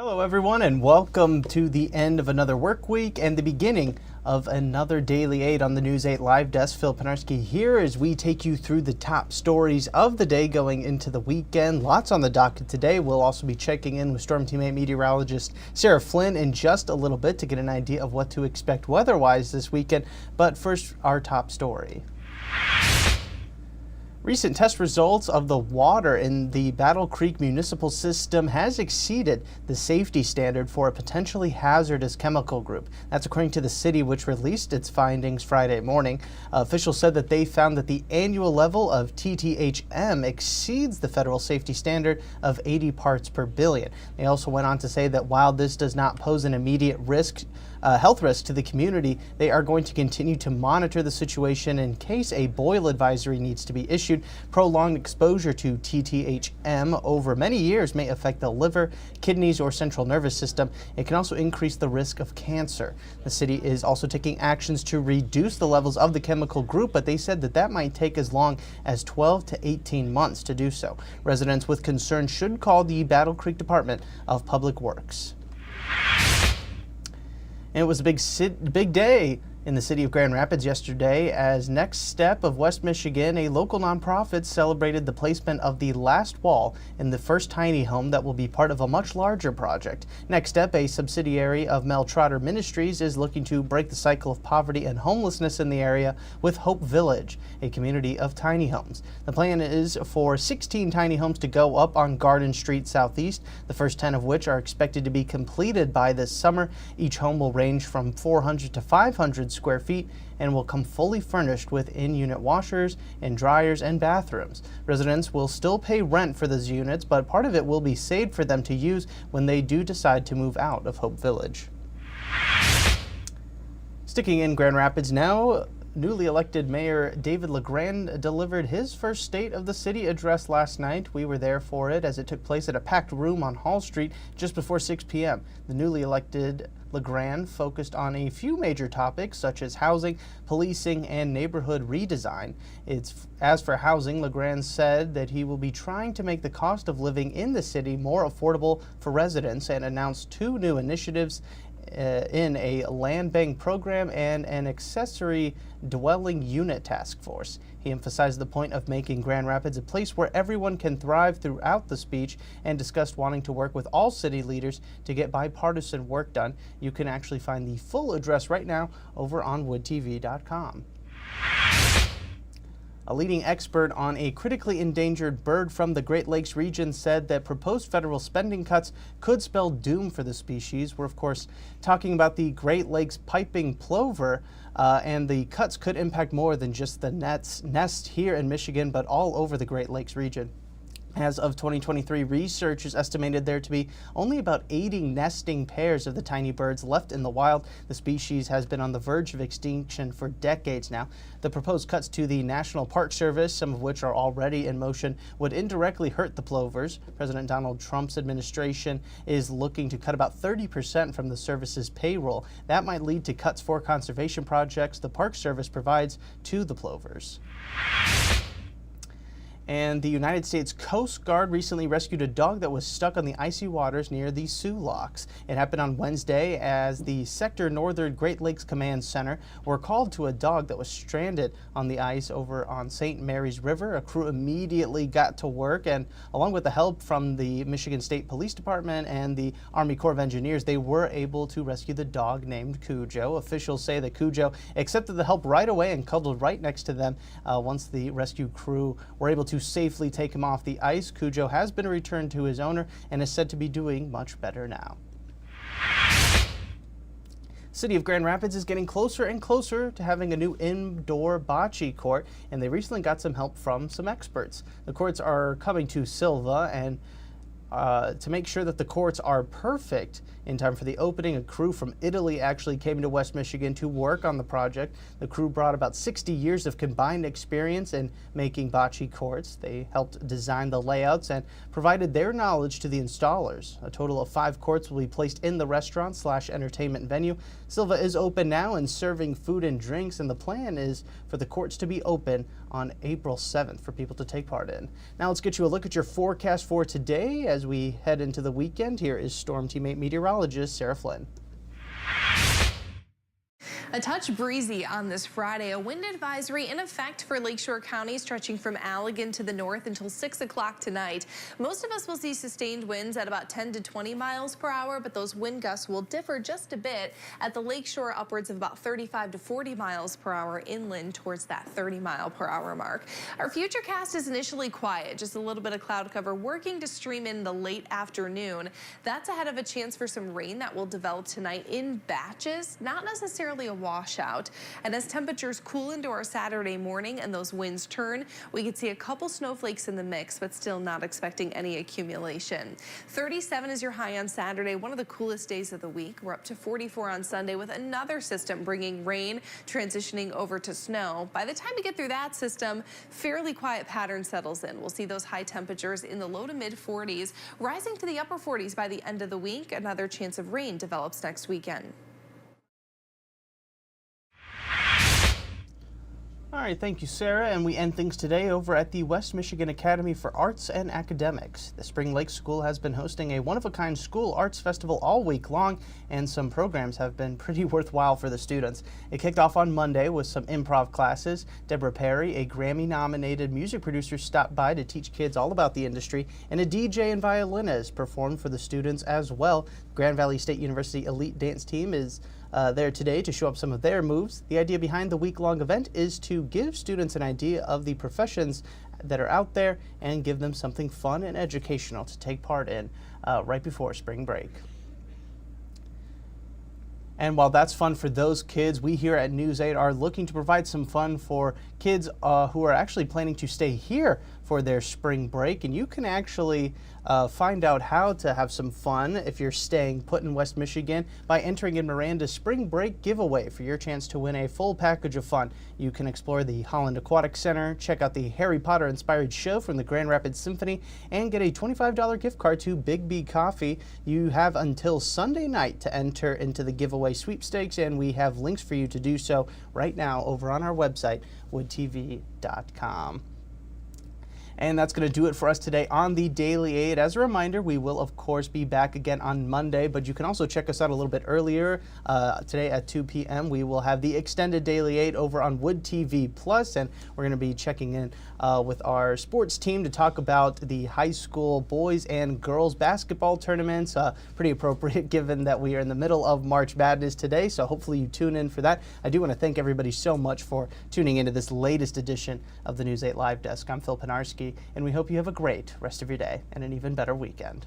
Hello everyone and welcome to the end of another work week and the beginning of another Daily 8 on the News 8 Live Desk. Phil Penarski here as we take you through the top stories of the day going into the weekend. Lots on the docket today. We'll also be checking in with Storm Team 8 meteorologist Sarah Flynn in just a little bit to get an idea of what to expect weather-wise this weekend. But first, our top story. Recent test results of the water in the Battle Creek municipal system has exceeded the safety standard for a potentially hazardous chemical group. That's according to the city, which released its findings Friday morning. Officials said that they found that the annual level of TTHM exceeds the federal safety standard of 80 parts per billion. They also went on to say that while this does not pose an immediate health risk to the community, they are going to continue to monitor the situation in case a boil advisory needs to be issued. Prolonged exposure to TTHM over many years may affect the liver, kidneys, or central nervous system. It can also increase the risk of cancer. The city is also taking actions to reduce the levels of the chemical group, but they said that might take as long as 12 to 18 months to do so. Residents with concerns should call the Battle Creek Department of Public Works. And it was a big day in the city of Grand Rapids yesterday as Next Step of West Michigan, a local nonprofit, celebrated the placement of the last wall in the first tiny home that will be part of a much larger project. Next Step, a subsidiary of Mel Trotter Ministries, is looking to break the cycle of poverty and homelessness in the area with Hope Village, a community of tiny homes. The plan is for 16 tiny homes to go up on Garden Street Southeast, the first 10 of which are expected to be completed by this summer. Each home will range from 400 to 500 square feet and will come fully furnished with in-unit washers and dryers and bathrooms. Residents will still pay rent for those units, but part of it will be saved for them to use when they do decide to move out of Hope Village. Sticking in Grand Rapids now, newly elected Mayor David LeGrand delivered his first State of the City address last night. We were there for it as it took place at a packed room on Hall Street just before 6 p.m. The newly elected LeGrand focused on a few major topics such as housing, policing, and neighborhood redesign. As for housing, LeGrand said that he will be trying to make the cost of living in the city more affordable for residents and announced two new initiatives in a land bank program and an accessory dwelling unit task force. He emphasized the point of making Grand Rapids a place where everyone can thrive throughout the speech and discussed wanting to work with all city leaders to get bipartisan work done. You can actually find the full address right now over on woodtv.com. A leading expert on a critically endangered bird from the Great Lakes region said that proposed federal spending cuts could spell doom for the species. We're, of course, talking about the Great Lakes piping plover, and the cuts could impact more than just the nest here in Michigan, but all over the Great Lakes region. As of 2023, researchers estimated there to be only about 80 nesting pairs of the tiny birds left in the wild. The species has been on the verge of extinction for decades now. The proposed cuts to the National Park Service, some of which are already in motion, would indirectly hurt the plovers. President Donald Trump's administration is looking to cut about 30% from the service's payroll. That might lead to cuts for conservation projects the Park Service provides to the plovers. And the United States Coast Guard recently rescued a dog that was stuck on the icy waters near the Soo Locks. It happened on Wednesday as the Sector Northern Great Lakes Command Center were called to a dog that was stranded on the ice over on St. Mary's River. A crew immediately got to work, and along with the help from the Michigan State Police Department and the Army Corps of Engineers, they were able to rescue the dog named Cujo. Officials say that Cujo accepted the help right away and cuddled right next to them. Once the rescue crew were able to safely take him off the ice, Cujo has been returned to his owner and is said to be doing much better now. City of Grand Rapids is getting closer and closer to having a new indoor bocce court, and they recently got some help from some experts. The courts are coming to Silva, and to make sure that the courts are perfect in time for the opening, a crew from Italy actually came to West Michigan to work on the project. The crew brought about 60 years of combined experience in making bocce courts. They helped design the layouts and provided their knowledge to the installers. A total of 5 courts will be placed in the restaurant/entertainment venue. Silva is open now and serving food and drinks, and the plan is for the courts to be open on April 7th for people to take part in. Now let's get you a look at your forecast for today as as we head into the weekend, here is Storm Teammate meteorologist Sarah Flynn. A touch breezy on this Friday. A wind advisory in effect for Lakeshore County, stretching from Allegan to the north until 6 o'clock tonight. Most of us will see sustained winds at about 10 to 20 miles per hour, but those wind gusts will differ just a bit. At the Lakeshore, upwards of about 35 to 40 miles per hour, inland towards that 30-mile-per-hour mark. Our futurecast is initially quiet, just a little bit of cloud cover working to stream in the late afternoon. That's ahead of a chance for some rain that will develop tonight in batches, not necessarily a washout. And as temperatures cool into our Saturday morning and those winds turn, we could see a couple snowflakes in the mix, but still not expecting any accumulation. 37 is your high on Saturday, one of the coolest days of the week. We're up to 44 on Sunday with another system bringing rain, transitioning over to snow. By the time we get through that system, fairly quiet pattern settles in. We'll see those high temperatures in the low to mid 40s, rising to the upper 40s by the end of the week. Another chance of rain develops next weekend. All right, thank you, Sarah. And we end things today over at the West Michigan Academy for Arts and Academics. The Spring Lake School has been hosting a one-of-a-kind school arts festival all week long, and some programs have been pretty worthwhile for the students. It kicked off on Monday with some improv classes. Deborah Perry, a Grammy-nominated music producer, stopped by to teach kids all about the industry, and a DJ and violinist performed for the students as well. Grand Valley State University elite dance team is there today to show up some of their moves. The idea behind the week-long event is to give students an idea of the professions that are out there and give them something fun and educational to take part in right before spring break. And while that's fun for those kids, we here at News 8 are looking to provide some fun for kids who are actually planning to stay here for their spring break. And you can actually find out how to have some fun if you're staying put in West Michigan by entering in Miranda's spring break giveaway for your chance to win a full package of fun. You can explore the Holland Aquatic Center, check out the Harry Potter inspired show from the Grand Rapids Symphony, and get a $25 gift card to Big B Coffee. You have until Sunday night to enter into the giveaway sweepstakes, and we have links for you to do so right now over on our website, woodtv.com. And that's going to do it for us today on the Daily 8. As a reminder, we will, of course, be back again on Monday, but you can also check us out a little bit earlier. Today at 2 p.m., we will have the extended Daily 8 over on Wood TV Plus, and we're going to be checking in with our sports team to talk about the high school boys and girls basketball tournaments. Pretty appropriate given that we are in the middle of March Madness today, so hopefully you tune in for that. I do want to thank everybody so much for tuning into this latest edition of the News 8 Live Desk. I'm Phil Penarski, and we hope you have a great rest of your day and an even better weekend.